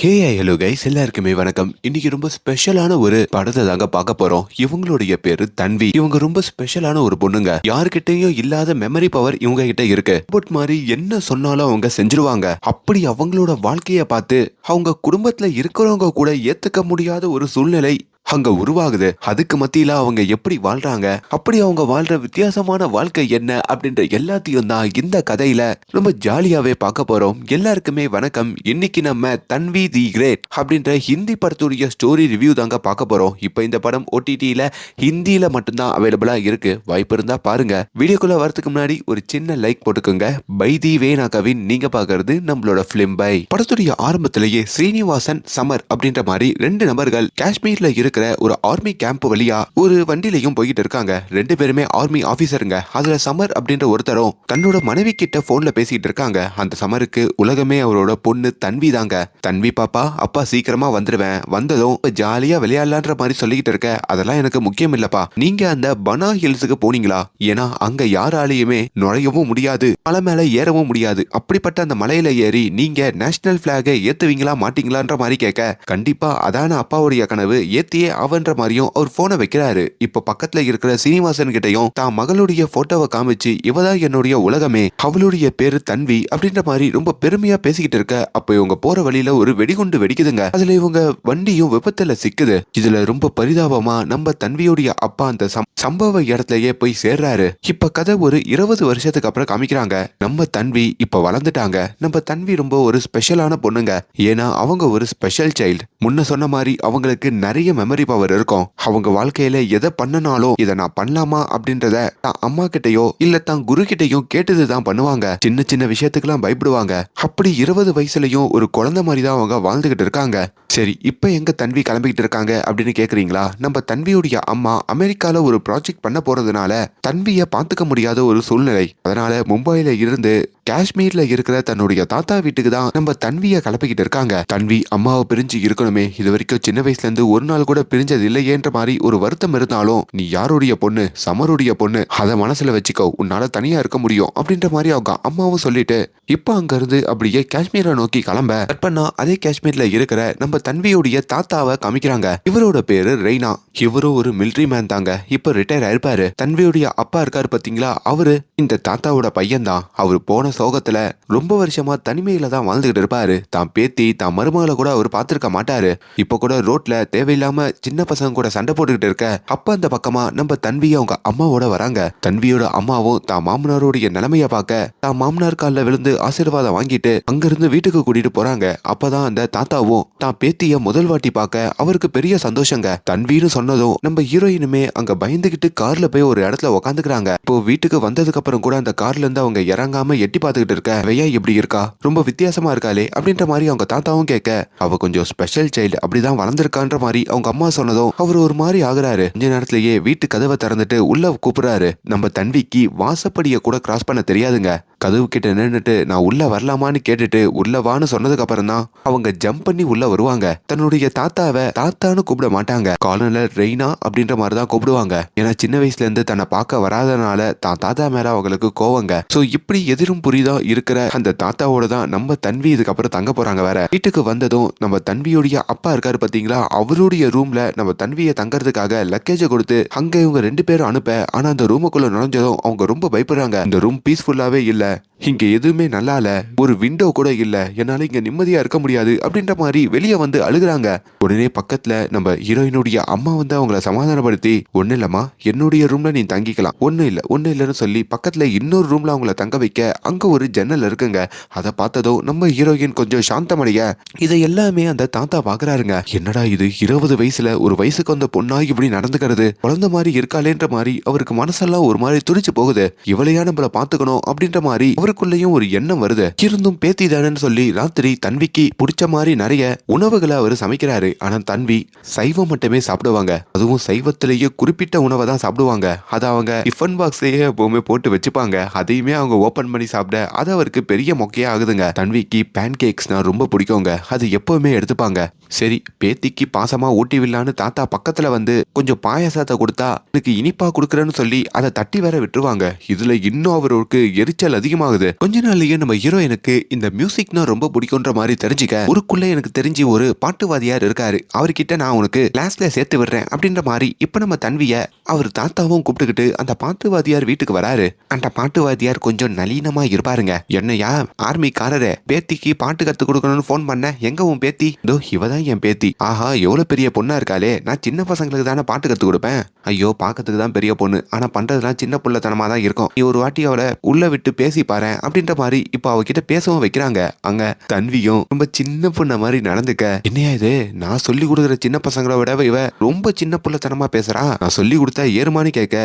Hey hello guys, எல்லாருக்குமே வணக்கம். இன்னைக்கு ரொம்ப ஸ்பெஷலான ஒரு படத்தை தாங்க பார்க்க போறோம். இவங்களுடைய பேரு தன்வி. இவங்க ரொம்ப ஸ்பெஷலான ஒரு பொண்ணுங்க. யாருக்கிட்டையும் இல்லாத மெமரி பவர் இவங்க கிட்ட இருக்கு. பட் மாதிரி என்ன சொன்னாலும் அவங்க செஞ்சிருவாங்க. அப்படி அவங்களோட வாழ்க்கைய பார்த்து அவங்க குடும்பத்துல இருக்கிறவங்க கூட ஏத்துக்க முடியாத ஒரு சூழ்நிலை அங்க உருவாகுது. அதுக்கு மத்தியில அவங்க எப்படி வாழ்றாங்க, அப்படி அவங்க வாழ்ற வித்தியாசமான வாழ்க்கை என்ன அப்படின்ற எல்லாத்தையும் தான் இந்த கதையில ரொம்ப ஜாலியாவே பார்க்க போறோம். எல்லாருக்குமே வணக்கம். இன்னைக்கு நம்ம தன்வி தி கிரேட் அப்படின்ற ஹிந்தி படத்துடைய ஸ்டோரி ரிவ்யூ தாங்க பார்க்க போறோம். இப்ப இந்த படம் OTTல ஹிந்தியில மட்டும்தான் அவைலபிளா இருக்கு. வாய்ப்பு இருந்தா பாருங்க. வீடியோக்குள்ள வரதுக்கு முன்னாடி ஒரு சின்ன லைக் போட்டுக்கோங்க. பை தி வே நான் கவின், நீங்க பாக்குறது நம்மளோட பிலிம் பை. படத்துடைய ஆரம்பத்திலேயே ஸ்ரீனிவாசன் சமர் அப்படின்ற மாதிரி ரெண்டு நபர்கள் காஷ்மீர்ல இருக்கிற ஒரு ஆர்மி கேம்ப் வழியா ஒரு வண்டிலையும் போயிட்டு இருக்காங்க. ரெண்டு பேருமே ஆர்மி ஆபீசருங்க. அதுல சமர் அப்படின்ற ஒருத்தரும் தன்னோட மனைவி கிட்ட போன்ல பேசிட்டு இருக்காங்க. அந்த சமருக்கு உலகமே அவரோட பொண்ணு தன்வி தாங்க. தன்வி பாப்பா, அப்பா சீக்கிரமா வந்துருவேன், வந்ததும் ஜாலியா விளையாடலான்ற மாதிரி சொல்லிக்கிட்டு இருக்க. அதெல்லாம் எனக்கு முக்கியம் இல்லப்பா. நீங்க அந்த பனா ஹில்ஸுக்கு போனீங்களா? ஏன்னா அங்க யாராலையுமே நுழையவும் முடியாது, மலை மேல ஏறவும் முடியாது. அப்படிப்பட்ட அந்த மலையில ஏறி நீங்க நேஷனல் பிளாகை ஏத்துவீங்களா மாட்டீங்களான்ற மாதிரி கேட்க, கண்டிப்பா அதான அப்பாவுடைய கனவு, ஏத்தியே அவன்ற மாதிரியும் அவர் போனை வைக்கிறாரு. இப்ப பக்கத்துல இருக்கிற சீனிவாசன் கிட்டையும் தான் மகளுடைய போட்டோவை காமிச்சு, இவதான் என்னுடைய உலகமே, அவளுடைய பேரு தன்வி அப்படின்ற மாதிரி ரொம்ப பெருமையா பேசிக்கிட்டு இருக்க. அப்ப இவங்க போற வழியில ஒரு வெடிகுண்டு வெடிக்குதுங்க. அதுல இவங்க வண்டியும் விபத்துல சிக்குது. இதுல ரொம்ப பரிதாபமா நம்ம தன்வியுடைய அப்பா அந்த சம்பவ இடத்துலயே போய் சேர்றாரு. இப்ப கதை ஒரு 20 வருஷத்துக்கு அப்புறம் காமிக்கிறாங்க. நம்ம தன்வி இப்ப வளர்ந்துட்டாங்க. நம்ம தன்வி ரொம்ப ஒரு ஸ்பெஷலான பொண்ணுங்க. ஏன்னா அவங்க ஒரு ஸ்பெஷல் சைல்டு. முன்ன சொன்ன மாதிரி அவங்களுக்கு நிறைய மெமரி பவர் இருக்கும். அவங்க வாழ்க்கையில எதை பண்ணனாலும் இதை நான் பண்ணலாமா அப்படின்றத தான் அம்மா கிட்டயோ இல்ல தான் குரு கிட்டயோ கேட்டதுதான் பண்ணுவாங்க. சின்ன சின்ன விஷயத்துக்கெல்லாம் பயப்படுவாங்க. அப்படி 20 வயசுலயும் ஒரு குழந்தை மாதிரி தான் அவங்க வாழ்ந்துகிட்டு இருக்காங்க. சரி, இப்ப எங்க தன்வி கிளம்பிக்கிட்டு இருக்காங்க அப்படின்னு கேக்குறீங்களா? நம்ம தன்வியுடைய அம்மா அமெரிக்கால ஒரு ப்ராஜெக்ட் பண்ண போறதுனால தன்விய பாத்துக்க முடியாத ஒரு சூழ்நிலை. அதனால மும்பைல இருந்து காஷ்மீர்ல இருக்கிற தன்னுடைய தாத்தா வீட்டுக்கு தான் நம்ம தன்விய கிளப்பிக்கிட்டு இருக்காங்க. தன்வி அம்மாவை பிரிஞ்சு இருக்கணுமே, இது வரைக்கும் சின்ன வயசுல இருந்து ஒரு நாள் கூட பிரிஞ்சது இல்லையேன்ற மாதிரி ஒரு வருத்தம் இருந்தாலும், நீ யாருடைய பொண்ணு? சமருடைய பொண்ணு, அதை மனசுல வச்சுக்கோ, உன்னால தனியா இருக்க முடியும் அப்படின்ற மாதிரி அவங்க அம்மாவும் சொல்லிட்டு இப்ப அங்க இருந்து அப்படியே காஷ்மீரை நோக்கி கிளம்ப கற்பனா அதே காஷ்மீர்ல இருக்கிற நம்ம தன்வியுடைய தாத்தாவை காமிக்கிறாங்க. இவரோட பேரு ரெய்னா. இவரும் ஒரு மிலிட்டரி மேன் தாங்க. இப்ப ரிட்டையர் ஆயிருப்பாரு. தன்வியுடைய அப்பா இருக்காரு பாத்தீங்களா, அவரு இந்த தாத்தாவோட பையன் தான். அவரு போன சோகத்துல ரொம்ப வருஷமா தனிமையில தான் வாழ்ந்துகிட்டு இருப்பாரு. தான் பேத்தி தான் மருமகளை கூட அவர் பார்த்திருக்க மாட்டாரு. இப்ப கூட ரோட்ல தேவையில்லாம சின்ன பசங்க கூட சண்டை போட்டுக்கிட்டு இருக்க. அப்ப அந்த பக்கமா நம்ம தன்வி அவங்க அம்மாவோட வராங்க. தன்வியோட அம்மாவும் தான் மாமனாரோடைய நிலைமைய பார்க்க தான் மாமனார் காலில் விழுந்து ஆசீர்வாதம் வாங்கிட்டு அங்கிருந்து வீட்டுக்கு கூட்டிட்டு போறாங்க. அப்பதான் அந்த தாத்தாவும் தான் பேத்திய முதல் வாட்டி பார்க்க அவருக்கு பெரிய சந்தோஷங்க. தன்வின்னு சொன்னதும் நம்ம ஹீரோயினுமே அங்க பயந்துகிட்டு கார்ல போய் ஒரு இடத்துல உக்காந்துக்கிறாங்க. இப்போ வீட்டுக்கு வந்ததுக்கு அப்புறம் கூட அந்த கார்ல இருந்து அவங்க இறங்காம எட்டி பார்த்துக்கிட்டு இருக்க. வெய்யா எப்படி இருக்கா, ரொம்ப வித்தியாசமா இருக்காளே அப்படின்ற மாதிரி அவங்க தாத்தாவும் கேட்க, அவ கொஞ்சம் ஸ்பெஷல் சைல்டு, அப்படிதான் வளர்ந்துருக்கான்ற மாதிரி அவங்க அம்மா சொன்னதும் அவர் ஒரு மாதிரி ஆகுறாரு. கொஞ்ச நேரத்திலேயே வீட்டு கதவை திறந்துட்டு உள்ள கூப்பிடுறாரு. நம்ம தன்விக்கு வாசப்படிய கூட கிராஸ் பண்ண தெரியாதுங்க. கதவு கிட்ட நின்னுட்டு நான் உள்ள வரலாமான்னு கேட்டுட்டு உள்ள வான்னு சொன்னதுக்கு அப்புறம் தான் அவங்க ஜம்ப் பண்ணி உள்ள வருவாங்க. தன்னுடைய தாத்தாவை தாத்தான்னு கூப்பிட மாட்டாங்க, காலனர் ரெய்னா அப்படின்ற மாதிரி தான் கூப்பிடுவாங்க. ஏன்னா சின்ன வயசுல இருந்து தன்னை பார்க்க வராதனால தான் தாத்தா மேல அவங்களுக்கு கோவங்க. சோ இப்படி எதிரும் புரிதா இருக்கிற அந்த தாத்தாவோட தான் நம்ம தன்வி இதுக்கப்புறம் தங்க போறாங்க. வேற வீட்டுக்கு வந்ததும் நம்ம தன்வியுடைய அப்பா இருக்காரு பாத்தீங்களா, அவருடைய ரூம்ல நம்ம தன்வியை தங்கறதுக்காக லக்கேஜை கொடுத்து அங்க இவங்க ரெண்டு பேரும் அனுப்ப. ஆனா அந்த ரூமுக்குள்ள நுழைஞ்சதும் அவங்க ரொம்ப பயப்படுறாங்க. இந்த ரூம் பீஸ்ஃபுல்லாவே இல்ல, இங்க எதுவுமே நல்லா இல்ல, ஒரு விண்டோ கூட இல்ல, என்னால இங்க நிம்மதியா இருக்க முடியாது அப்படின்ற மாதிரி வெளியே வந்து அழுகுறாங்க. உடனே பக்கத்துல நம்ம ஹீரோயினுடைய அம்மா வந்து அவங்கள சமாதானப்படுத்தி, ஒண்ணு இல்லம்மா, என்னுடைய ரூம்ல நீ தங்கிக்கலாம், ஒண்ணு இல்லன்னு சொல்லி பக்கத்துல இன்னொரு ரூம்ல அவங்கள தங்க வைக்க. அங்க ஒரு ஜன்னல் இருக்குங்க. அதை பார்த்ததும் நம்ம ஹீரோயின் கொஞ்சம் சாந்தமடைய. இதை எல்லாமே அந்த தாத்தா பாக்குறாருங்க. என்னடா இது, 20 வயசுல ஒரு வயசுக்கு வந்த பொண்ணா இப்படி நடந்துக்கிறது, குழந்தை மாதிரி இருக்காளேன்ற மாதிரி அவருக்கு மனசெல்லாம் ஒரு மாதிரி துடிச்சு போகுது. இவளையா நம்மள பாத்துக்கணும் அப்படின்ற மாதிரி அவருக்குள்ளேயும் ஒரு எண்ணம் வருது. இருந்தும் பேத்தி தானன்னு சொல்லி ராத்திரி தன்விக்கு பிடிச்ச மாதிரி நிறைய உணவுகளை அவர் சமைக்கிறாரு. ஆனா தன்வி சைவம் மட்டுமே சாப்பிடுவாங்க. அதுவும் சைவத்திலேயே குறிப்பிட்ட உணவை தான் சாப்பிடுவாங்க. அதை அவங்க டிஃபன் பாக்ஸையே எப்பவுமே போட்டு வச்சுப்பாங்க. அதையுமே அவங்க ஓபன் பண்ணி சாப்பிட சாப்பிட அது அவருக்கு பெரிய மொக்கையா ஆகுதுங்க. தன்விக்கு பேன் கேக்ஸ்னா ரொம்ப பிடிக்குங்க. அது எப்பவுமே எடுத்துப்பாங்க. சரி பேத்திக்கு பாசமா ஊட்டி விடலான்னு தாத்தா பக்கத்துல வந்து கொஞ்சம் பாயாசத்தை கொடுத்தா எனக்கு இனிப்பா கொடுக்குறேன்னு சொல்லி அதை தட்டி வேற விட்டுருவாங்க. இதுல இன்னும் அவருக்கு எரிச்சல் அதிகமாகுது. கொஞ்ச நாள்லயே நம்ம ஹீரோயினுக்கு இந்த மியூசிக்னா ரொம்ப பிடிக்கும்ன்ற மாதிரி தெரிஞ்சுக்க ஊருக்குள்ள எனக்கு தெரிஞ்சு ஒரு பாட்டுவாதியார் இருக்காரு, அவர்கிட்ட நான் உனக்கு கிளாஸ்ல சேர்த்து விடுறேன் அப்படின்ற மாதிரி இப்ப நம்ம தன்விய அவர் தாத்தாவும் கூப்பிட்டுக்கிட்டு அந்த பாட்டுவாதியார் வீட்டுக்கு வராரு. அந்த பாட்டுவாதியார் கொஞ்சம் நளினமா இருப்பாருங்க. என்னையா ஆர்மிக்காரரு பேத்திக்கு பாட்டு கத்து கொடுக்கணும்னு போன் பண்ண, எங்க உன் பேத்தி? இதோ இவதான் என் பேத்தி. ஆஹா எவ்வளவு பெரிய பொண்ணா இருக்காளே, நான் சின்ன பசங்களுக்கு தானே பாட்டு கத்து கொடுப்பேன். ஐயோ பாக்கிறதுக்கு தான் பெரிய பொண்ணு, ஆனா பண்றதுலாம் சின்ன புள்ளத்தனமா தான் இருக்கும். நீ ஒரு வாட்டி அவளை உள்ள விட்டு பேசி பாரு அப்படின்ற மாதிரி இப்ப அவகிட்ட பேசவும் வைக்கிறாங்க. அங்க தன்வியும் ரொம்ப சின்ன பொண்ண மாதிரி நடந்துக்க, என்னையா இது நான் சொல்லி கொடுக்குற சின்ன பசங்களை விட இவ ரொம்ப சின்ன புள்ளத்தனமா பேசுறா, நான் சொல்லி கொடுத்தா ஏறுமான்னு கேட்க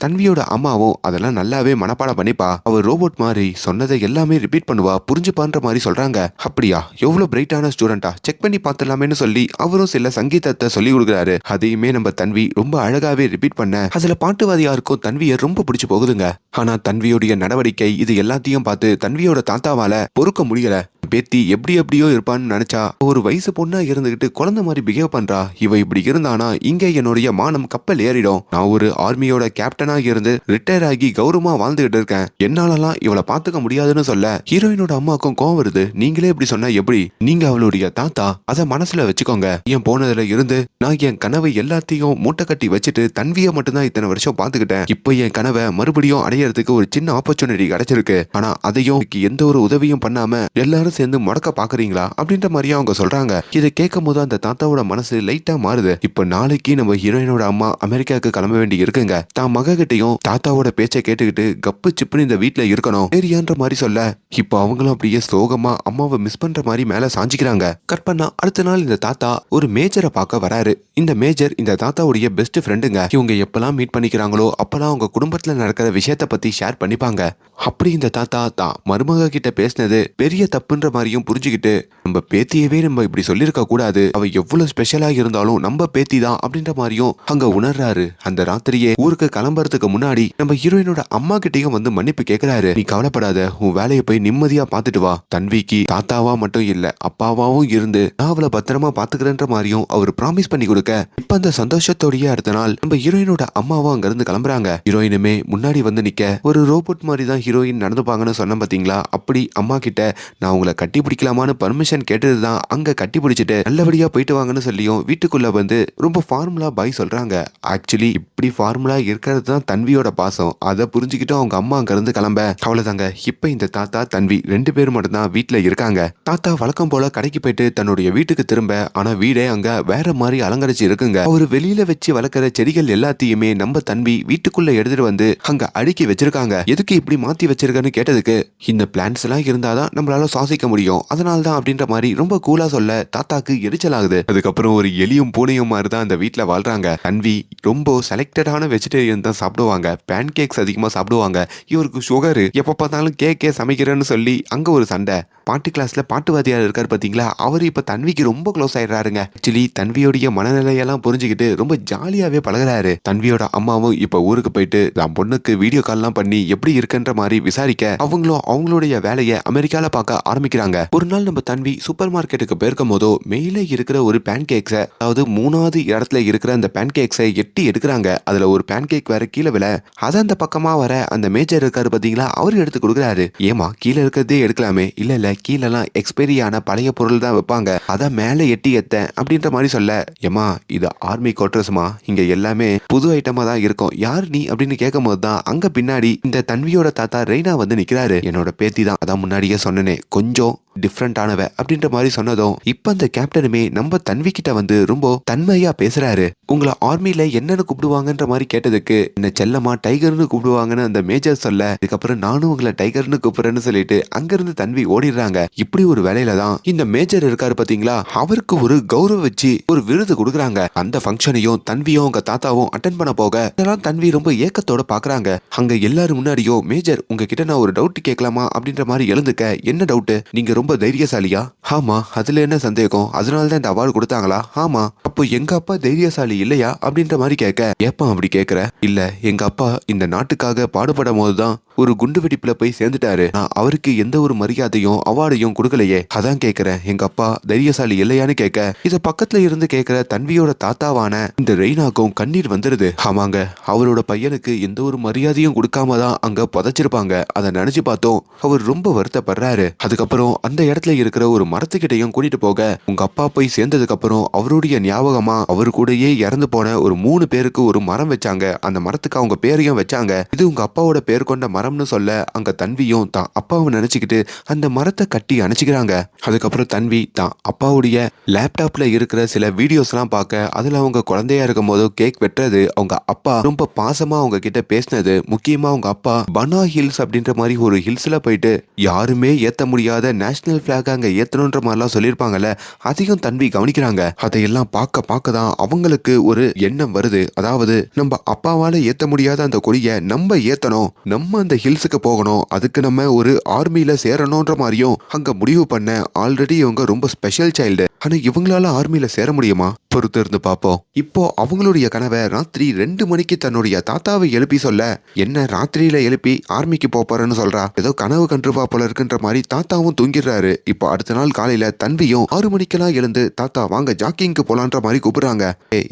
தன்வியோட அம்மாவும் அதெல்லாம் நல்லாவே மனப்பாடம் பண்ணிப்பா. அவர் ரோபோட் மாதிரி சொன்னதை எல்லாமே ரிப்பீட் பண்ணுவா, புரிஞ்சுப்பான்ற மாதிரி சொல்றாங்க. அப்படியா எவ்வளவு பிரைட்டான ஸ்டூடெண்டா, செக் பண்ணி பார்த்துலாமேன்னு சொல்லி அவரும் சில சங்கீதத்தை சொல்லி கொடுக்குறாரு. அதையுமே நம்ம தன்வி ரொம்ப அழகாவே ரிப்பீட் பண்ண அதுல பாட்டுவாதியாருக்கும் தன்வியை ரொம்ப பிடிச்சு போகுதுங்க. ஆனா தன்வியோடைய நடவடிக்கை இது எல்லாத்தையும் பார்த்து தன்வியோட தாத்தாவால பொறுக்க முடியல. பேத்தி எப்படி எப்படியோ இருப்பான்னு நினைச்சா ஒரு வயசு பொண்ணா இருந்துகிட்டு குழந்தை மாதிரி பிஹேவ் பண்றா. இவ இப்படி இருந்தானா இங்க என்னுடைய மானம் கப்பல் ஏறிடும். நான் ஒரு ஆர்மியோட கேப்டனா இருந்து ரிட்டையர் ஆகி கௌரவமா வாழ்ந்துகிட்டு இருக்கேன், என்னாலலாம் இவளை பாத்துக்க முடியாதுன்னு சொல்ல ஹீரோயினோட அம்மாக்கும் கோவம் வருது. நீங்களே இப்படி சொன்னா எப்படி, நீங்க அவளுடைய தாத்தா, அத மனசுல வச்சுக்கோங்க. என் போனதுல இருந்து நான் என் கனவை எல்லாத்தையும் மூட்டை கட்டி வச்சுட்டு தன்வியை மட்டும்தான் இத்தனை வருஷம் பாத்துக்கிட்டேன். இப்போ என் கனவை மறுபடியும் அடையறதுக்கு ஒரு சின்ன ஆப்பர்ச்சுனிட்டி கிடைச்சிருக்கு. ஆனா அதையும் எந்த ஒரு உதவியும் பண்ணாம எல்லாரும் சேர்ந்து முடக்க பாக்குறீங்களா அப்படின்ற மாதிரியா அவங்க சொல்றாங்க. இதை கேட்கும் போது அந்த தாத்தாவோட மனசு லைட்டா மாறுது. இப்ப நாளைக்கு நம்ம ஹீரோயினோட அம்மா அமெரிக்காவுக்கு கிளம்ப வேண்டி இருக்குங்க. தான் மக கிட்டையும் தாத்தாவோட பேச்சை கேட்டுக்கிட்டு கப்பு சிப்புன்னு இந்த வீட்டுல இருக்கணும் சரியான்ற மாதிரி சொல்ல இப்ப அவங்களும் அப்படியே சோகமா அம்மாவை மிஸ் பண்ற மாதிரி மேல சாஞ்சிக்கிறாங்க. கட் பண்ணா அடுத்த நாள் இந்த தாத்தா ஒரு மேஜரை பார்க்க வராரு. இந்த மேஜர் இந்த தாத்தாவுடைய பெஸ்ட் ஃப்ரெண்டுங்க. இவங்க எப்பெல்லாம் மீட் பண்ணிக்கிறாங்களோ அப்பெல்லாம் அவங்க குடும்பத்துல நடக்கிற விஷயத்த பத்தி ஷேர் பண்ணிப்பாங்க. அப்படி இந்த தாத்தா தான் மருமக கிட்ட பேசினது பெரிய தப்புன்ற மாதிரியும் புரிஞ்சுக்கிட்டு நம்ம பேத்தியவே நம்ம இப்படி சொல்லியிருக்க கூடாது, அவ எவ்வளவு ஸ்பெஷலா இருந்தாலும் நம்ம பேத்தி தான் அப்படின்ற மாதிரியும் அங்க உணர்றாரு. அந்த ராத்திரியே ஊருக்கு கிளம்புறதுக்கு முன்னாடி நம்ம ஹீரோயினோட அம்மா கிட்டையும் வந்து மன்னிப்பு கேட்கிறாரு. நீ கவலைப்படாத, உன் வேலையை போய் நிம்மதியா பாத்துட்டு வா. தன்விக்கு தாத்தாவா மட்டும் இல்ல அப்பாவாவும் இருந்து நான் அவளை பத்திரமா பாத்துக்கிறேன்ற மாதிரியும் அவர் ப்ராமிஸ் பண்ணி கொடுக்க இப்ப அந்த சந்தோஷத்தோடய அடுத்த நாள் நம்ம ஹீரோயினோட அம்மாவும் அங்க இருந்து கிளம்புறாங்க. ஹீரோயினுமே முன்னாடி வந்து நிக்க ஒரு ரோபோட் மாதிரி தான் ஹீரோயின் நடந்துப்பாங்கன்னு சொன்ன பாத்தீங்களா, அப்படி அம்மா கிட்ட நான் உங்களை கட்டி பிடிக்கலாமான்னு பர்மிஷன் கேட்டதுதான் அங்க கட்டி பிடிச்சிட்டு நல்லபடியா போயிட்டு வாங்கன்னு சொல்லியும் வீட்டுக்குள்ள வந்து ரொம்ப ஃபார்முலா பாய் சொல்றாங்க. ஆக்சுவலி இப்படி ஃபார்முலா இருக்கிறது தான் தன்வியோட பாசம். அதை புரிஞ்சுக்கிட்டு அவங்க அம்மா அங்க இருந்து கிளம்ப அவ்வளவுதாங்க. இப்ப இந்த தாத்தா தன்வி ரெண்டு பேரும் மட்டும் தான் வீட்டுல இருக்காங்க. தாத்தா வழக்கம் போல கடைக்கு போயிட்டு தன்னுடைய வீட்டுக்கு திரும்ப, ஆனா வீடே அங்க வேற மாதிரி அலங்கரிச்சு இருக்குங்க. அவரு வெளியில வச்சு வளர்க்கிற செடிகள் எல்லாத்தையுமே நம்ம தன்வி வீட்டுக்குள்ள எடுத்துட்டு வந்து அங்க அடுக்கி வச்சிருக்காங்க. எதுக்கு இப்படி மாத்தி வச்சிருக்கன்னு கேட்டதுக்கு இந்த பிளான்ஸ் எல்லாம் இருந்தாதான் நம்மளால சுவாசிக்க முடியும், அதனால்தான் அப்படின்ற மாதிரி ரொம்ப கூலா சொல்ல தாத்தாக்கு எரிச்சல் ஆகுது. அதுக்கப்புறம் ஒரு எலியும் பூனையும் மாதிரி தான் அந்த வீட்டுல வாழ்றாங்க. தன்வி ரொம்ப செலக்டடான வெஜிடேரியன் தான் சாப்பிடுவாங்க, பேன் கேக்ஸ் அதிகமா சாப்பிடுவாங்க. இவருக்கு சுகரு, எப்ப பார்த்தாலும் கேக்கே சமைக்கிறேன்னு சொல்லி அங்க ஒரு சண்டை. பாட்டு கிளாஸ்ல பாட்டுவாதியார் இருக்காரு பாத்தீங்களா, அவரு இப்ப தன்விக்கு ரொம்ப க்ளோஸ் ஆயிடுறாருங்க. ஆக்சுவலி தன்வியோடைய மனநிலையெல்லாம் புரிஞ்சுக்கிட்டு ரொம்ப ஜாலியாவே பழகுறாரு. தன்வியோட அம்மாவும் இப்ப ஊருக்கு போயிட்டு தான் பொண்ணுக்கு வீடியோ கால்லாம் பண்ணி எப்படி இருக்குன்ற மாதிரி விசாரிக்க அவங்களும் அவங்களுடைய வேலையை அமெரிக்கால பார்க்க ஆரம்பிக்கிறாங்க. ஒரு நாள் நம்ம தன்வி சூப்பர் மார்க்கெட்டுக்கு போயிருக்கும் போதோ மேலே இருக்கிற ஒரு பேன் கேக்ஸை, அதாவது மூணாவது இடத்துல இருக்கிற அந்த பேன் கேக்ஸை எட்டி எடுக்கிறாங்க. அதுல ஒரு பேன் கேக் வேற கீழே விழ அதை அந்த பக்கமா வர அந்த மேஜர் இருக்காரு பாத்தீங்களா, அவரு எடுத்து கொடுக்குறாரு. ஏமா கீழே இருக்கிறதே எடுக்கலாமே, இல்ல இல்ல கீழெல்லாம் எக்ஸ்பைரி ஆன பழைய பொருள் தான் வைப்பாங்க, அதான் மேலே எட்டி எத்த அப்படின்ற மாதிரி சொல்ல, ஏமா இது ஆர்மி குவார்டர்ஸ்மா, இங்க எல்லாமே புது ஐட்டமா தான் இருக்கும், யார் நீ அப்படின்னு கேட்கும் போது தான் அங்க பின்னாடி இந்த தன்வியோட தாத்தா ரெய்னா வந்து நிக்கிறாரு. என்னோட பேத்தி தான், அதான் முன்னாடியே சொன்னனே கொஞ்சம் டிஃப்ரெண்டானவ அப்படின்ற மாதிரி சொன்னதும் இப்ப அந்த கேப்டனுமே நம்ம தன்வி கிட்ட வந்து ரொம்ப தன்மையா பேசுறாரு. உங்களை ஆர்மில என்னன்னு கூப்பிடுவாங்கன்ற மாதிரி கேட்டதுக்கு என்ன செல்லமா டைகர்னு கூப்பிடுவாங்கன்னு அந்த மேஜர் சொல்ல, இதுக்கப்புறம் நானும் உங்களை டைகர்னு கூப்பிடுறேன்னு சொல்லிட்டு அங்கிருந்து தன்வி ஓடிடுறாங்க. இப்படி ஒரு வேலையில தான் இந்த மேஜர் இருக்காரு பாத்தீங்களா, அவருக்கு ஒரு கௌரவ வச்சு ஒரு விருது கொடுக்குறாங்க. அந்த ஃபங்க்ஷனையும் தன்வியும் உங்க தாத்தாவும் அட்டன் பண்ண போக இதெல்லாம் தன்வி ரொம்ப ஏக்கத்தோட பாக்குறாங்க. அங்க எல்லாரும் முன்னாடியோ மேஜர் உங்ககிட்ட நான் ஒரு டவுட் கேட்கலாமா அப்படின்ற மாதிரி எழுந்துக்க, என்ன டவுட், நீங்க ரொம்ப தைரியசாலியா? ஆமா, அதுல என்ன சந்தேகம், அதனாலதான் இந்த அவார்டு கொடுத்தாங்களா? ஆமா, அப்போ எங்க அப்பா தைரியசாலி இல்லையா அப்படின்ற மாதிரி கேட்க, ஏப்பா அப்படி கேட்கிற? இல்ல, எங்க அப்பா இந்த நாட்டுக்காக பாடுபடும் போதுதான் ஒரு குண்டு வெடிப்புல போய் சேர்ந்துட்டாரு. நான் அவருக்கு எந்த ஒரு மரியாதையும் அவார்டையும் கொடுக்கலையே. அதான் கேக்குறேன், எங்க அப்பா தைரியசாலி இல்லையான்னு கேட்க, இத பக்கத்துல இருந்து கேக்குற தன்வியோட தாத்தாவான இந்த ரெய்னாக்கும் கண்ணீர் வந்துருது. ஆமாங்க, அவரோட பையனுக்கு எந்த ஒரு மரியாதையும் கொடுக்காம தான் அங்க புதைச்சிருப்பாங்க. அதை நினைச்சு பார்த்தோம் அவர் ரொம்ப வருத்தப்படுறாரு. அதுக்கப்புறம் அந்த இடத்துல இருக்கிற ஒரு மரத்துக்கிட்டையும் கூட்டிட்டு போக, உங்க அப்பா போய் சேர்ந்ததுக்கு அப்புறம் அவருடைய ஞாபகமா அவர் கூடயே இறந்து போன ஒரு 3 பேருக்கு ஒரு மரம் வச்சாங்க. அந்த மரத்துக்கு அவங்க பேரையும் வச்சாங்க. இது உங்க அப்பாவோட பேர் கொண்ட மரம்னு சொல்ல, அங்க தன்வியும் தான் அப்பாவை நினைச்சுக்கிட்டு அந்த மரத்தை கட்டி அணைச்சிக்கிறாங்க. அதுக்கப்புறம் தன்வி தான் அப்பாவுடைய லேப்டாப்ல இருக்கிற சில வீடியோஸ் எல்லாம் பார்க்க, அதுல அவங்க குழந்தையா இருக்கும் போது கேக் வெட்டுறது, அவங்க அப்பா ரொம்ப பாசமா அவங்க கிட்ட பேசினது, முக்கியமா அவங்க அப்பா பனா ஹில்ஸ் அப்படின்ற மாதிரி ஒரு ஹில்ஸ்ல போயிட்டு யாருமே ஏத்த முடியாத நேஷனல் பிளாக் அங்க ஏத்தணுன்ற மாதிரிலாம் சொல்லியிருப்பாங்கல்ல, அதையும் தன்வி கவனிக்கிறாங்க. அதையெல்லாம் பார்க்க தான் அவங்களுக்கு ஒரு எண்ணம் வருது. அதாவது நம்ம அப்பாவால ஏத்த முடியாத அந்த கொடியை நம்ம ஏத்தணும், நம்ம அந்த ஹில்ஸுக்கு போகணும், அதுக்கு நம்ம ஒரு ஆர்மியில சேரணும்ன்ற மாதிரியும் அங்க முடிவு பண்ண. ஆல்ரெடி இவங்க ரொம்ப ஸ்பெஷல் சைல்டு. ஆனா இவங்களால ஆர்மியில சேர முடியுமா? பொறுத்து இருந்து பார்ப்போம். இப்போ அவங்களுடைய கனவை ராத்திரி 2 மணிக்கு தன்னுடைய தாத்தாவை எழுப்பி சொல்ல, என்ன ராத்திரியில எழுப்பி ஆர்மிக்கு போறேன்னு சொல்றா, ஏதோ கனவு கண்டுருவா போல இருக்குன்ற மாதிரி தாத்தாவும் தூங்கிடுறாரு. இப்போ அடுத்த நாள் காலையில தன்வியும் 6 மணிக்கெல்லாம் எழுந்து, தாத்தா வாங்க ஜாக்கிங்க்கு போலான்ற மாதிரி கூப்பிடுறாங்க.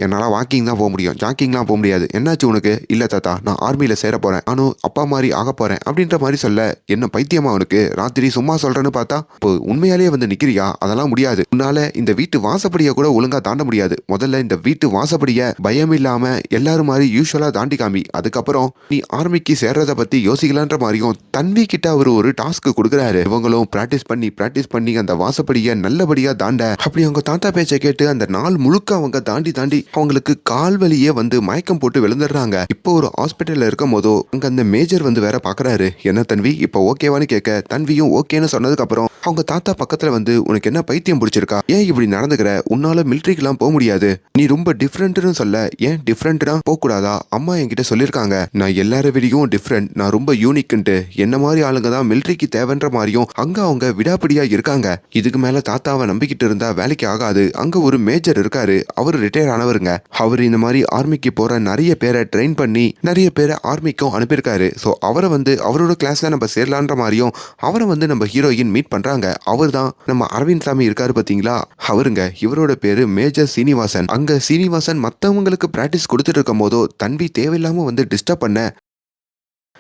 என்னால வாக்கிங் தான் போக முடியும், ஜாக்கிங்லாம் போக முடியாது. என்னாச்சு உனக்கு? இல்ல தாத்தா, நான் ஆர்மியில சேர போறேன், நானும் அப்பா மாதிரி ஆக போறேன் அப்படின்ற மாதிரி சொல்ல, என்ன பைத்தியமா உனக்கு? ராத்திரி சும்மா சொல்றேன்னு பார்த்தா இப்போ உண்மையாலேயே வந்து நிக்கிறியா? அதெல்லாம் முடியாது. உன்னால இந்த வீட்டு வாசப்படியை கூட ஒழுங்கா தாண்ட முடியாது. முதல்ல இந்த வீட்டு வாசப்படிய பயம் இல்லாம எல்லாரும் மாதிரி யூசுவலா தாண்டி காமி. அதுக்கப்புறம் நீ ஆர்மிக்கு சேர்றத பத்தி யோசிக்கலான்ற மாதிரியும் தன்வி கிட்ட அவர் ஒரு டாஸ்க் கொடுக்குறாரு. இவங்களும் பிராக்டிஸ் பண்ணி அந்த வாசப்படிய நல்லபடியா தாண்ட, அப்படி அவங்க தாத்தா பேச்சை கேட்டு அந்த நாள் முழுக்க அவங்க தாண்டி அவங்களுக்கு கால் வலியே வந்து மயக்கம் போட்டு விழுந்துடுறாங்க. இப்போ ஒரு ஹாஸ்பிட்டல்ல இருக்கும் போதோ அங்க அந்த மேஜர் வந்து வேற பாக்குறாரு. என்ன தன்வி, இப்போ ஓகேவான்னு கேட்க, தன்வியும் ஓகேன்னு சொன்னதுக்கு அப்புறம் அவங்க தாத்தா பக்கத்துல வந்து, உனக்கு என்ன பைத்தியம் பிடிச்சிருக்கா? ஏன் இப்படி நடந்துக்கிற? உன்னால மிலிட்ரிக்கெல்லாம் போக முடியாது, நீ ரொம்ப டிஃப்ரெண்ட்னு சொல்ல. ஏன் டிஃப்ரெண்ட்னா போக கூடாதா? அம்மா என்கிட்ட சொல்லியிருக்காங்க, நான் எல்லார விடையும் டிஃப்ரெண்ட், நான் ரொம்ப யூனிக்ன்ட்டு. என்ன மாதிரி ஆளுங்க தான் மிலிட்ரிக்கு தேவைன்ற மாதிரியும் அங்க அவங்க விடாப்பிடியா இருக்காங்க. இதுக்கு மேல தாத்தாவை நம்பிக்கிட்டு இருந்தா வேலைக்கு ஆகாது. அங்க ஒரு மேஜர் இருக்காரு, அவர் ரிட்டையர் ஆனவருங்க. அவர் இந்த மாதிரி ஆர்மிக்கு போற நிறைய பேரை ட்ரெயின் பண்ணி நிறைய பேரை ஆர்மிக்கும் அனுப்பியிருக்காரு. ஸோ அவரை வந்து அவரோட கிளாஸ்ல நம்ம சேரலான்ற மாதிரியும் அவரை வந்து நம்ம ஹீரோயின் மீட் பண்றாங்க. அவர் தான் நம்ம அரவிந்த் சாமி இருக்காரு பாத்தீங்களா, அவருங்க. இவரோட பேரு மேஜர் சீனிவாசன். அங்க சீனிவாசன் மத்தவங்களுக்கு பிராக்டிஸ் கொடுத்துட்டு இருக்கும் போதோ தன்வி தேவையில்லாம வந்து டிஸ்டர்ப் பண்ண,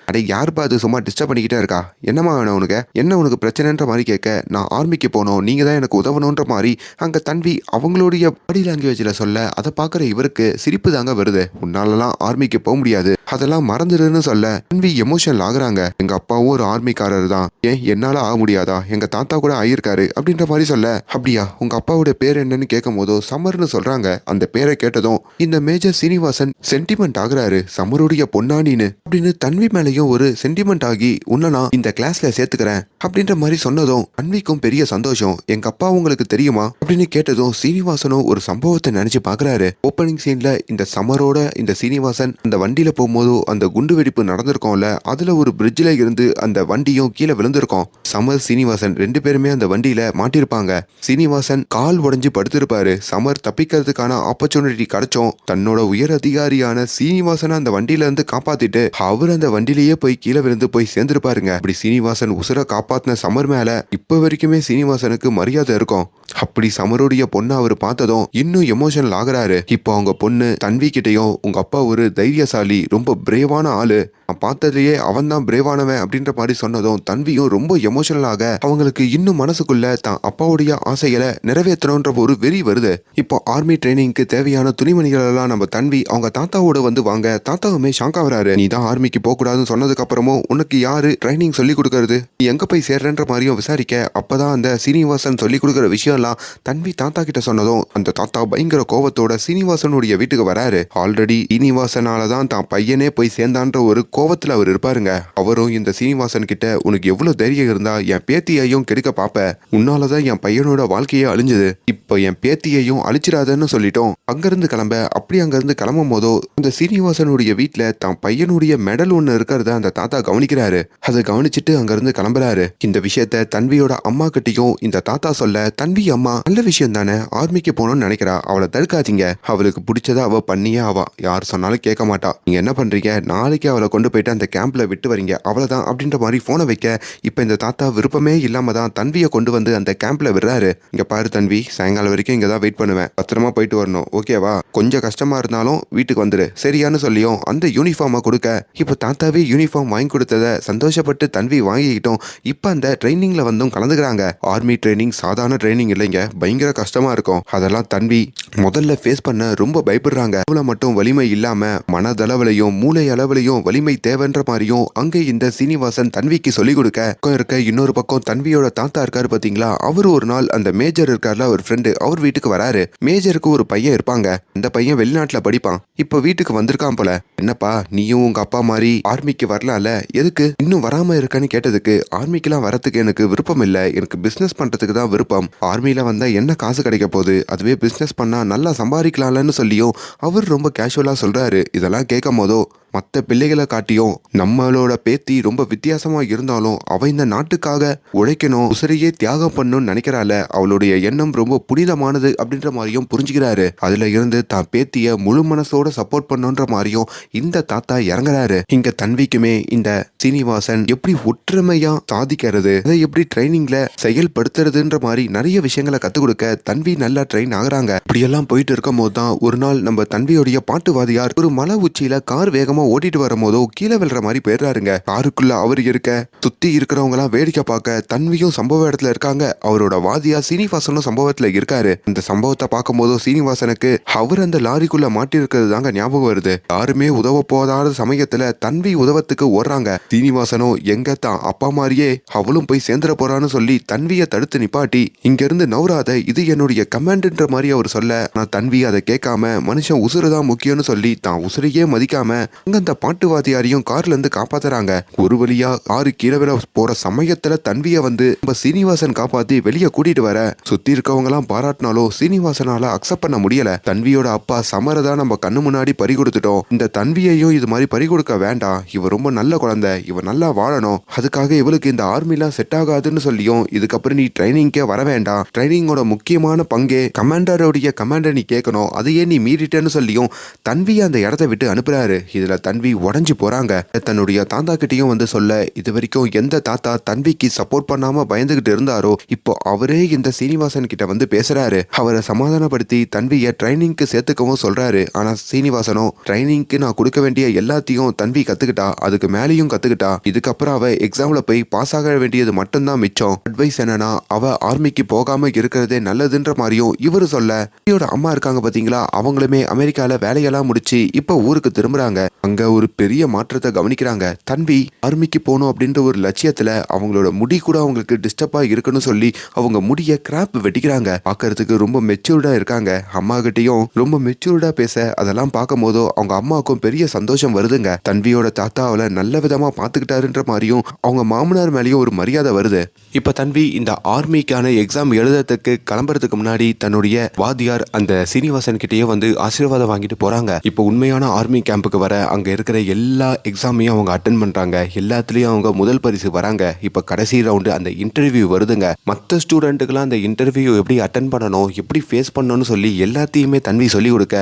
அடே யாருப்பா அது சும்மா டிஸ்டர்ப் பண்ணிக்கிட்டே இருக்கா, என்னமா வேணும் உனக்கு, என்ன உனக்கு பிரச்சனைன்ற மாதிரி கேட்க, நான் ஆர்மிக்கு போகணும், நீங்க தான் எனக்கு உதவணுன்ற மாதிரி அங்க தன்வி அவங்களுடைய பாடி லாங்குவேஜ்ல சொல்ல, அதை பார்க்குற இவருக்கு சிரிப்பு தாங்க வருது. உன்னாலலாம் ஆர்மிக்கு போக முடியாது, அதெல்லாம் மறந்துடுன்னு சொல்ல தன்வி எமோஷனல் ஆகுறாங்க. எங்க அப்பாவும் ஒரு ஆர்மிக்காரர் தான், ஏன் என்னால ஆக முடியாதா? எங்க தாத்தா கூட ஆயிருக்காரு அப்படின்ற மாதிரி சொல்ல, அப்படியா உங்க அப்பாவோட பேர் என்னன்னு கேட்கும் போதோ சமர்னு சொல்றாங்க. அந்த பேரை கேட்டதும் இந்த மேஜர் சீனிவாசன் சென்டிமெண்ட் ஆகுறாரு, சமருடைய பொன்னானின்னு அப்படின்னு. தன்வி மேலேயும் ஒரு சென்டிமெண்ட் ஆகி, உன்னை நான் இந்த கிளாஸ்ல சேர்த்துக்கிறேன் அப்படின்ற மாதிரி சொன்னதும் தன்விக்கும் பெரிய சந்தோஷம். எங்க அப்பா உங்களுக்கு தெரியுமா அப்படின்னு கேட்டதும் சீனிவாசனும் ஒரு சம்பவத்தை நினைச்சு பாக்குறாரு. ஓப்பனிங் சீன்ல இந்த சமரோட இந்த சீனிவாசன் அந்த வண்டியில போகும்போது அந்த குண்டு வெடிப்பு நடந்திருக்கோம்ல, அதுல ஒரு பிரிட்ஜ்ல இருந்து அந்த வண்டியும் கீழே விழுந்திருக்கும். சமர் சீனிவாசன் 2 பேருமே அந்த வண்டியில மாட்டிருப்பாங்க. சீனிவாசன் கால் உடைஞ்சு படுத்திருப்பாரு. சமர் தப்பிக்கிறதுக்கான ஆப்பர்ச்சுனிட்டி கிடைச்சோம் தன்னோட உயர் அதிகாரியான சீனிவாசனை அந்த வண்டியில இருந்து காப்பாத்திட்டு அவர் அந்த வண்டியிலேயே போய் கீழே விழுந்து போய் சேர்ந்திருப்பாருங்க. அப்படி சீனிவாசன் உசுர காப்பாத்தின சமர் மேல இப்ப வரைக்குமே சீனிவாசனுக்கு மரியாதை இருக்கும். அப்படி சமருடைய பொண்ணை அவர் பார்த்ததும் இன்னும் எமோஷனல் ஆகுறாரு. இப்போ அவங்க பொண்ணு தன்வி கிட்டையும், உங்க அப்பா ஒரு தைரியசாலி, ரொம்ப பிரேவான ஆளு, நான் பார்த்ததுலயே அவன் தான் பிரேவானவன் அப்படின்ற மாதிரி சொன்னதும் தன்வியும் ரொம்ப எமோஷனல் ஆக, அவங்களுக்கு இன்னும் மனசுக்குள்ள தான் அப்பாவுடைய ஆசைகளை நிறைவேற்றணும்ன்ற ஒரு வெறி வருது. இப்போ ஆர்மி ட்ரைனிங்க்கு தேவையான துணிமணிகள் எல்லாம் நம்ம தன்வி அவங்க தாத்தாவோட வந்து வாங்க, தாத்தாவுமே ஷாக் ஆகுறாரு. நீ தான் ஆர்மிக்கு போக கூடாதுன்னு சொன்னதுக்கு அப்புறமும் உனக்கு யாரு ட்ரைனிங் சொல்லி கொடுக்கறது, நீ எங்க போய் சேர்றன்ற மாதிரியும் விசாரிக்க, அப்பதான் அந்த சீனிவாசன் சொல்லி கொடுக்குற விஷயம் எல்லாம் தன்வி தாத்தா கிட்ட சொன்னதும் அந்த தாத்தா பயங்கர கோவத்தோட சீனிவாசனுடைய வீட்டுக்கு வராரு. ஆல்ரெடி சீனிவாசனாலதான் தான் பையனே போய் சேர்ந்தான்ற ஒரு கோவத்துல அவர் இருப்பாருங்க. அவரும் இந்த சீனிவாசன் கிட்ட, உனக்கு எவ்வளவு தைரியம் இருந்தா என் பேத்தியையும் கெடுக்க பாப்ப, உன்னாலதான் என் பையனோட வாழ்க்கையே அழிஞ்சது, இப்போ என் பேத்தியையும் அழிச்சிடாதன்னு சொல்லிட்டோம். அங்கிருந்து கிளம்ப, அப்படி அங்கிருந்து கிளம்பும் போதோ அந்த சீனிவாசனுடைய வீட்டுல தான் பையனுடைய மெடல் ஒண்ணு இருக்கிறத அந்த தாத்தா கவனிக்கிறாரு. அதை கவனிச்சுட்டு அங்கிருந்து கிளம்புறாரு. இந்த விஷயத்த தன்வியோட அம்மா கிட்டையும் இந்த தாத்தா சொல்ல, தன்வி அம்மா நல்ல விஷயம் தானே, ஆர்மிக்கு போகணும்னு நினைக்கிறா, அவளை தடுக்காதீங்க, அவளுக்கு பிடிச்சத அவ பண்ணியே ஆவா, யார் சொன்னாலும் கேட்க மாட்டா, நீங்க என்ன பண்றீங்க, நாளைக்கு அவளை கொண்டு கொண்டு போயிட்டு அந்த கேம்ப்ல விட்டு வரீங்க அவ்வளவுதான் அப்படின்ற மாதிரி போனை வைக்க இப்ப இந்த தாத்தா விருப்பமே இல்லாம தான் தன்வியை கொண்டு வந்து அந்த கேம்ப்ல விடுறாரு. இங்க பாரு தன்வி, சாயங்காலம் வரைக்கும் இங்க தான் வெயிட் பண்ணுவேன், பத்திரமா போயிட்டு வரணும், ஓகேவா? கொஞ்சம் கஷ்டமா இருந்தாலும் வீட்டுக்கு வந்துரு, சரியான்னு சொல்லியும் அந்த யூனிஃபார்மை கொடுக்க இப்ப தாத்தாவே யூனிஃபார்ம் வாங்கி கொடுத்ததை சந்தோஷப்பட்டு தன்வி வாங்கிக்கிட்டோம். இப்ப அந்த ட்ரைனிங்ல வந்தும் கலந்துக்கிறாங்க. ஆர்மி ட்ரைனிங் சாதாரண ட்ரைனிங் இல்லைங்க, பயங்கர கஷ்டமா இருக்கும். அதெல்லாம் தன்வி முதல்ல ஃபேஸ் பண்ண ரொம்ப பயப்படுறாங்க. அவ்வளவு மட்டும் வலிமை இல்லாம மனதளவுலையும் மூளை அளவுலையும் வலிமை தேவைன்ற மாதிரியும் அங்கே இந்த சீனிவாசன் தன்விக்கு சொல்லிக் கொடுக்க இன்னொரு பக்கம் தன்வியோட தாத்தா இருக்காரு பாத்தீங்களா, அவரு ஒரு நாள் அந்த மேஜர் இருக்காருல ஒரு ஃப்ரெண்டு, அவர் வீட்டுக்கு வராரு. மேஜருக்கு ஒரு பையன் இருப்பாங்க, அந்த பையன் வெளிநாட்டுல படிப்பான். இப்ப வீட்டுக்கு வந்திருக்கான் போல. என்னப்பா நீயும் உங்க அப்பா மாதிரி ஆர்மிக்கு வரலாம்ல, எதுக்கு இன்னும் வராம இருக்கன்னு கேட்டதுக்கு, ஆர்மிக்கெல்லாம் வரத்துக்கு எனக்கு விருப்பம் இல்ல, எனக்கு பிசினஸ் பண்றதுக்கு தான் விருப்பம். ஆர்மியில வந்தா என்ன காசு கிடைக்க போகுது, அதுவே பிசினஸ் பண்ணா நல்லா சம்பாதிக்கலாம்னு சொல்லியும் அவர் ரொம்ப கேஷுவலா சொல்றாரு. இதெல்லாம் கேட்கும் போதோ மற்ற பிள்ளைகளை காட்டியும் நம்மளோட பேத்தி ரொம்ப வித்தியாசமா இருந்தாலும் அவ இந்த நாட்டுக்காக உழைக்கணும், உசிரையே தியாகம் பண்ணணும்னு நினைக்கிறாள். அவளுடைய எண்ணம் ரொம்ப புனிதமானது அப்படின்ற மாதிரியும் புரிஞ்சுக்கிறாரு. அதுல இருந்து தான் பேத்திய முழு மனசோட சப்போர்ட் பண்ணுன்ற மாதிரியும் இந்த தாத்தா இறங்குறாரு. இங்க தன்விக்குமே இந்த சீனிவாசன் எப்படி ஒற்றுமையா சாதிக்கிறது, அதை எப்படி ட்ரைனிங்ல செயல்படுத்துறதுன்ற மாதிரி நிறைய விஷயங்களை கத்துக் கொடுக்க தன்வி நல்லா ட்ரெயின் ஆகுறாங்க. இப்படியெல்லாம் போயிட்டு இருக்கும் போது தான் ஒரு நாள் நம்ம தன்வியோடைய பாட்டுவாதியார் ஒரு மலை உச்சியில கார் வேகமா ஓட்டிட்டு வரும்போதோ கீழே விழுற மாதிரி போயிடுறாருங்க. காருக்குள்ள அவர் இருக்க சுத்தி இருக்கிறவங்க எல்லாம் வேடிக்கை பார்க்க தன்வியும் சம்பவ இடத்துல இருக்காங்க. அவரோட வாதியா சீனிவாசனும் சம்பவத்துல இருக்காரு. இந்த சம்பவத்தை பார்க்கும் போதோ சீனிவாசனுக்கு அவர் அந்த லாரிக்குள்ள மாட்டி இருக்கிறது தாங்க ஞாபகம் வருது. யாருமே உதவ போதாத சமயத்துல தன்வி உதவத்துக்கு ஓடுறாங்க. சீனிவாசனும் எங்க தான் அப்பா மாதிரியே அவளும் போய் சேர்ந்துட போறான்னு சொல்லி தன்வியை தடுத்து நிப்பாட்டி இங்க இருந்து நவராத, இது என்னுடைய கமாண்ட்ன்ற மாதிரி அவர் சொல்ல, நான் தன்வி அதை கேட்காம மனுஷன் உசுறுதான் முக்கியம்னு சொல்லி தான் உசுரையே மதிக்காம அந்த பாட்டுவாதியாரையும் கார்ல இருந்து காப்பாத்துறாங்க. ஒரு வழியா காரு கீழே போற சமயத்துல தன்விய வந்து நம்ம சீனிவாசன் காப்பாத்தி வெளியே கூட்டிட்டு வர சுத்தி இருக்கவங்க எல்லாம் பாராட்டினாலும் சீனிவாசனால அக்செப்ட் பண்ண முடியல. தன்வியோட அப்பா சமரதான் நம்ம கண்ணு முன்னாடி பறி கொடுத்துட்டோம், இந்த தன்வியையும் இது மாதிரி பறி கொடுக்க வேண்டாம், இவ ரொம்ப நல்ல குழந்தை, இவ நல்லா வாழணும், அதுக்காக இவளுக்கு இந்த ஆர்மிலாம் செட் ஆகாதுன்னு சொல்லியும் இதுக்கப்புறம் நீ ட்ரைனிங்கே வர வேண்டாம், ட்ரைனிங்கோட முக்கியமான பங்கே கமாண்டரோடைய கமாண்டர் நீ கேட்கணும், அதையே நீ மீறிட்டேன்னு சொல்லியும் தன்வியை அந்த இடத்த விட்டு அனுப்புறாரு. இதுல தன்வி உடஞ்சு போறாங்க. தன்னுடைய தாத்தா கிட்டையும் வந்து சொல்ல, இது வரைக்கும் எந்த தாத்தா தன்விக்கு சப்போர்ட் பண்ணாம பயந்துகிட்டு இருந்தாரோ இப்போ அவரே இந்த சீனிவாசன் கிட்ட வந்து பேசுறாரு. அவரை சமாதானப்படுத்தி தன்வியை ட்ரைனிங்க்கு சேர்த்துக்கவும் சொல்றாரு. ஆனா சீனிவாசனோ ட்ரைனிங்க்கு நான் கொடுக்க வேண்டிய எல்லாத்தையும் தன்வி கத்துக்கிட்டா, அதுக்கு மேலேயும் கத்துக்கிட்டா, இதுக்கப்புறம் அவ எக்ஸாம்ல போய் பாஸ் ஆக வேண்டியது மட்டும்தான் மிச்சம். அட்வைஸ் என்னன்னா அவ ஆர்மிக்கு போகாம இருக்கிறதே நல்லதுன்ற மாதிரியும் இவரு சொல்ல, இவரோட அம்மா இருக்காங்க பாத்தீங்களா, அவங்களுமே அமெரிக்கால வேலையெல்லாம் முடிச்சு இப்ப ஊருக்கு திரும்புறாங்க. அங்க ஒரு பெரிய மாற்றத்தை கவனிக்கிறாங்க. தன்வி ஆர்மிக்கு போகணும் அப்படின்ற ஒரு லட்சியத்துல அவங்களோட முடி கூட அவங்களுக்கு டிஸ்டர்பா இருக்குன்னு சொல்லி அவங்க முடிய கிராப் வெட்டிக்கிறாங்க. பாக்குறதுக்கு ரொம்ப மெச்சூர்டா இருக்காங்க. அம்மா கிட்டையும் ரொம்ப மெச்சூர்டா பேச அதெல்லாம் பார்க்கும் போதோ அவங்க அம்மாவுக்கும் பெரிய சந்தோஷம் வருதுங்க. தன்வியோட தாத்தா அவளை நல்ல விதமா பாத்துக்கிட்டாருன்ற மாதிரியும் அவங்க மாமனார் மேலேயும் ஒரு மரியாதை வருது. இப்ப தன்வி இந்த ஆர்மிக்கான எக்ஸாம் எழுதுறதுக்கு கிளம்புறதுக்கு முன்னாடி தன்னுடைய வாதியார் அந்த சீனிவாசன் கிட்டேயே வந்து ஆசீர்வாதம் வாங்கிட்டு போறாங்க. இப்போ உண்மையான ஆர்மி கேம்புக்கு வர அங்க இருக்கிற எல்லா எக்ஸாமையும் அவங்க அட்டென்ட் பண்றாங்க. எல்லாத்துலயும் அவங்க முதல் பரிசு வராங்க. இப்ப கடைசி ரவுண்டு அந்த இன்டர்வியூ வருதுங்க. மற்ற ஸ்டூடெண்ட்டுக்கெல்லாம் அந்த இன்டர்வியூ எப்படி அட்டென்ட் பண்ணணும், எப்படி ஃபேஸ் பண்ணணும்னு சொல்லி எல்லாத்தையுமே தன்வி சொல்லி கொடுக்க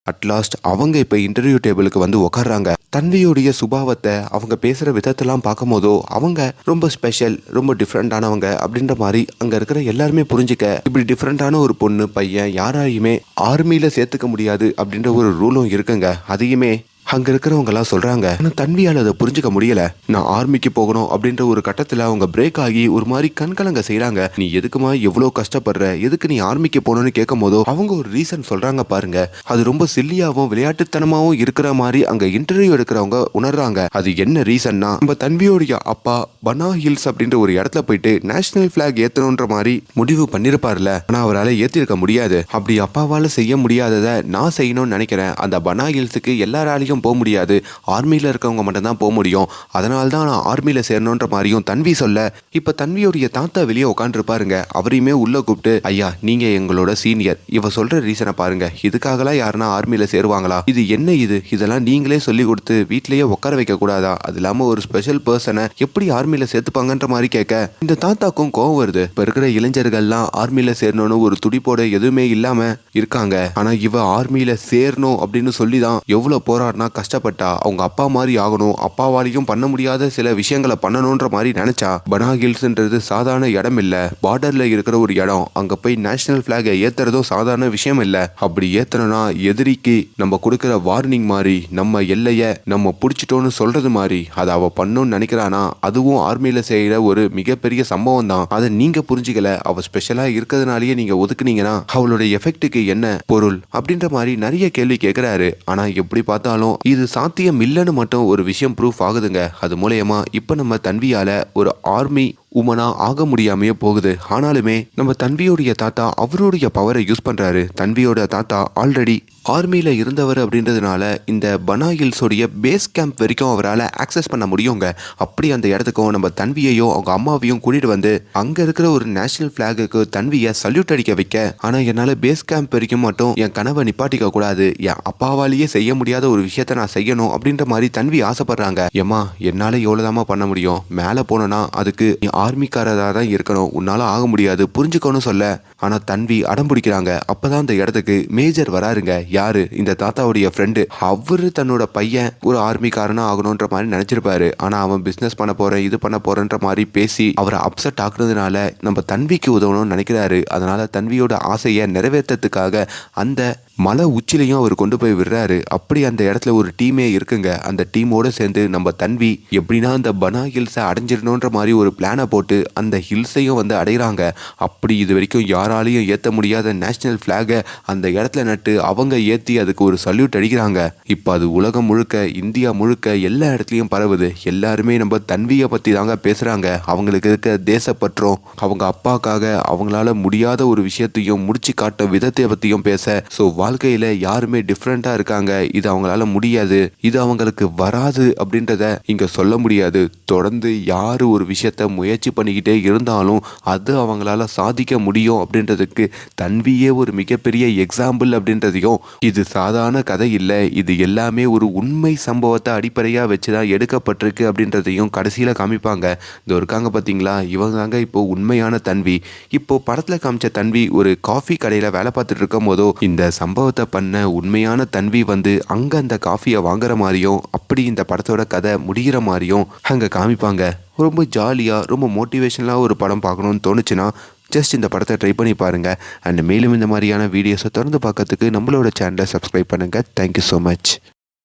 அட்லாஸ்ட் அவங்க இப்ப இன்டர்வியூ டேபிளுக்கு வந்து உட்கார்றாங்க. தன்வியோடைய சுபாவத்தை அவங்க பேசுற விதத்தெல்லாம் பார்க்கும் போதோ அவங்க ரொம்ப ஸ்பெஷல், ரொம்ப டிஃப்ரெண்டானவங்க அப்படின்ற மாதிரி அங்க இருக்கிற எல்லாருமே புரிஞ்சுக்க, இப்படி டிஃப்ரெண்டான ஒரு பொண்ணு பையன் யாராயுமே ஆர்மியில சேர்த்துக்க முடியாது அப்படின்ற ஒரு ரூலும் இருக்குங்க. அதையுமே அங்க இருக்கிறவங்க எல்லாம் சொல்றாங்க. ஆனா தன்வியால அதை புரிஞ்சுக்க முடியல. நான் ஆர்மிக்கு போகணும் அப்படின்ற ஒரு கட்டத்துல அவங்க பிரேக் ஆகி ஒரு மாதிரி கண்கலங்க செய்யறாங்க. நீ எதுக்குமா எவ்வளவு கஷ்டப்படுற, எதுக்கு நீ ஆர்மிக்கு போகணும்னு கேட்கும் போதோ அவங்க ஒரு ரீசன் சொல்றாங்க பாருங்க. அது ரொம்ப சில்லியாவும் விளையாட்டுத்தனமாவும் இருக்கிற மாதிரி அங்க இன்டர்வியூ எடுக்கிறவங்க உணர்றாங்க. அது என்ன ரீசன்னா, நம்ம தன்வியோடைய அப்பா பனா ஹில்ஸ் அப்படின்ற ஒரு இடத்துல போயிட்டு நேஷனல் பிளாக் ஏத்தணும்ன்ற மாதிரி முடிவு பண்ணிருப்பார்ல. ஆனா அவரால் ஏத்திருக்க முடியாது. அப்படி அப்பாவால செய்ய முடியாததை நான் செய்யணும்னு நினைக்கிறேன். அந்த பனா ஹில்ஸுக்கு எல்லாராலையும் போக முடியாது, ஆர்மியில இருக்கவங்க மட்டும் தான் போக முடியும், அதனால தான் நான் ஆர்மியில சேரணுன்ற மாதிரியும் தன்வி சொல்ல, இப்ப தன்வியோடைய தாத்தா வெளியே உட்காந்துருப்பாருங்க. அவரையுமே உள்ள கூப்பிட்டு, ஐயா நீங்க எங்களோட சீனியர், இவ சொல்ற ரீசனை பாருங்க, இதுக்காகலாம் யாருன்னா ஆர்மியில சேருவாங்களா, இது என்ன இது, இதெல்லாம் நீங்களே சொல்லி கொடுத்து வீட்லயே உட்கார வைக்க கூடாதா, அது இல்லாம ஒரு ஸ்பெஷல் பர்சனை எப்படி ஆர்மியில சேர்த்துப்பாங்கன்ற மாதிரி கேட்க இந்த தாத்தாக்கும் கோவம் வருது. இப்ப இருக்கிற இளைஞர்கள்லாம் ஆர்மியில சேரணும்னு ஒரு துடிப்போட எதுவுமே இல்லாம இருக்காங்க. ஆனா இவ ஆர்மியில சேரணும் அப்படின்னு சொல்லிதான் எவ்வளவு போராடினா ஆகணும்னா கஷ்டப்பட்டா, அவங்க அப்பா மாதிரி ஆகணும், அப்பாவாலையும் பண்ண முடியாத சில விஷயங்களை பண்ணணுன்ற மாதிரி நினைச்சா, பனா ஹில்ஸ்ன்றது சாதாரண இடம் இல்ல, பார்டர்ல இருக்கிற ஒரு இடம். அங்க போய் நேஷனல் பிளாகை ஏத்துறதும் சாதாரண விஷயம் இல்ல. அப்படி ஏத்தணும்னா எதிரிக்கு நம்ம கொடுக்கிற வார்னிங் மாதிரி, நம்ம எல்லைய நம்ம புடிச்சிட்டோம்னு சொல்றது மாதிரி அதை அவ பண்ணணும்னு நினைக்கிறானா, அதுவும் ஆர்மியில செய்யற ஒரு மிகப்பெரிய சம்பவம் தான். அதை நீங்க புரிஞ்சுக்கல, அவ ஸ்பெஷலா இருக்கிறதுனாலயே நீங்க ஒதுக்குனீங்கன்னா அவளுடைய எஃபெக்ட்டுக்கு என்ன பொருள் அப்படின்ற மாதிரி நிறைய கேள்வி கேட்கிறாரு. ஆனா எப்படி பார்த்தாலும் இது சாத்தியம் இல்லைன்னு மட்டும் ஒரு விஷயம் ப்ரூஃப் ஆகுதுங்க. அது மூலயமா இப்ப நம்ம தன்வியால ஒரு ஆர்மி உமனா ஆக முடியாமையே போகுது. ஆனாலுமே நம்ம தன்வியோடைய தாத்தா அவருடைய பவரை யூஸ் பண்றாரு. தன்வியோட தாத்தா ஆல்ரெடி ஆர்மியில இருந்தவர் அப்படின்றதுனால இந்த பனா ஹில்ஸோடைய பேஸ் கேம்ப் வரைக்கும் அவரால் ஆக்சஸ் பண்ண முடியுங்க. அப்படி அந்த இடத்துக்கும் நம்ம தன்வியையும் அவங்க அம்மாவையும் கூட்டிட்டு வந்து அங்க இருக்கிற ஒரு நேஷனல் பிளாகுக்கு தன்வியை சல்யூட் அடிக்க வைக்க, ஆனா என்னால பேஸ் கேம்ப் வரைக்கும் மட்டும் என் கனவை நிப்பாட்டிக்க கூடாது, என் அப்பாவாலேயே செய்ய முடியாத ஒரு விஷயத்த நான் செய்யணும் அப்படின்ற மாதிரி தன்வி ஆசைப்படுறாங்க. ஏமா என்னால எவ்வளவுதாமா பண்ண முடியும், மேல போனோம்னா அதுக்கு ஆர்மிக்காரராக தான் இருக்கணும், உன்னால ஆக முடியாது புரிஞ்சுக்கணும் சொல்ல. ஆனா தன்வி அடம் பிடிக்கிறாங்க. அப்பதான் அந்த இடத்துக்கு மேஜர் வராருங்க. யாரு? இந்த தாத்தாவுடைய ஃப்ரெண்டு. அவரு தன்னோட பையன் ஒரு ஆர்மிக்காரனா ஆகணும்ன்ற மாதிரி நினைச்சிருப்பாரு. ஆனா அவன் பிசினஸ் பண்ண போறேன் இது பண்ண போறேன்ற மாதிரி பேசி அவரை அப்செட் ஆக்குறதுனால நம்ம தன்விக்கு உதவணும்னு நினைக்கிறாரு. அதனால தன்வியோட ஆசையை நிறைவேற்றத்துக்காக அந்த மலை உச்சிலையும் அவர் கொண்டு போய் விடுறாரு. அப்படி அந்த இடத்துல ஒரு டீமே இருக்குங்க. அந்த டீமோட சேர்ந்து நம்ம தன்வி எப்படின்னா அந்த பனா ஹில்ஸை அடைஞ்சிடணுன்ற மாதிரி ஒரு பிளானை போட்டு அந்த ஹில்ஸையும் வந்து அடைகிறாங்க. அப்படி இது வரைக்கும் யாராலையும் ஏற்ற முடியாத நேஷனல் ஃபிளாகை அந்த இடத்துல நட்டு அவங்க ஏற்றி அதுக்கு ஒரு சல்யூட் அடிக்கிறாங்க. இப்போ அது உலகம் முழுக்க, இந்தியா முழுக்க எல்லா இடத்துலையும் பரவுது. எல்லாருமே நம்ம தன்வியை பற்றி தாங்க பேசுகிறாங்க. அவங்களுக்கு இருக்க தேசப்பற்றும் அவங்க அப்பாக்காக அவங்களால முடியாத ஒரு விஷயத்தையும் முடிச்சு காட்ட விதத்தை பற்றியும் பேச. ஸோ வாழ்க்கையில யாருமே டிஃப்ரெண்டா இருக்காங்க, இது அவங்களால முடியாது, இது அவங்களுக்கு வராது அப்படின்றத இங்க சொல்ல முடியாது. தொடர்ந்து யாரு ஒரு விஷயத்த முயற்சி பண்ணிக்கிட்டே இருந்தாலும் அது அவங்களால சாதிக்க முடியும் அப்படின்றதுக்கு தன்வியே ஒரு மிகப்பெரிய எக்ஸாம்பிள் அப்படின்றதையும், இது சாதாரண கதை இல்லை, இது எல்லாமே ஒரு உண்மை சம்பவத்தை அடிப்படையா வச்சுதான் எடுக்கப்பட்டிருக்கு அப்படின்றதையும் கடைசியில காமிப்பாங்க. இந்த இருக்காங்க பாத்தீங்களா, இவங்க தாங்க இப்போ உண்மையான தன்வி. இப்போ படத்துல காமிச்ச தன்வி ஒரு காஃபி கடையில வேலை பார்த்துட்டு இருக்கும் போதோ இந்த சம்பவத்தை பண்ண உண்மையான தன்வி வந்து அங்க அந்த காஃபியை வாங்குற மாதிரியும், அப்படி இந்த படத்தோட கதை முடிகிற மாதிரியும் அங்க காமிப்பாங்க. ரொம்ப ஜாலியா ரொம்ப மோட்டிவேஷனலா ஒரு படம் பார்க்கணும்னு தோணுச்சுன்னா ஜஸ்ட் இந்த படத்தை ட்ரை பண்ணி பாருங்க. அண்ட் மேலும் இந்த மாதிரியான வீடியோஸை தொடர்ந்து பார்க்கறதுக்கு நம்மளோட சேனலை சப்ஸ்கிரைப் பண்ணுங்க. Thank you so much.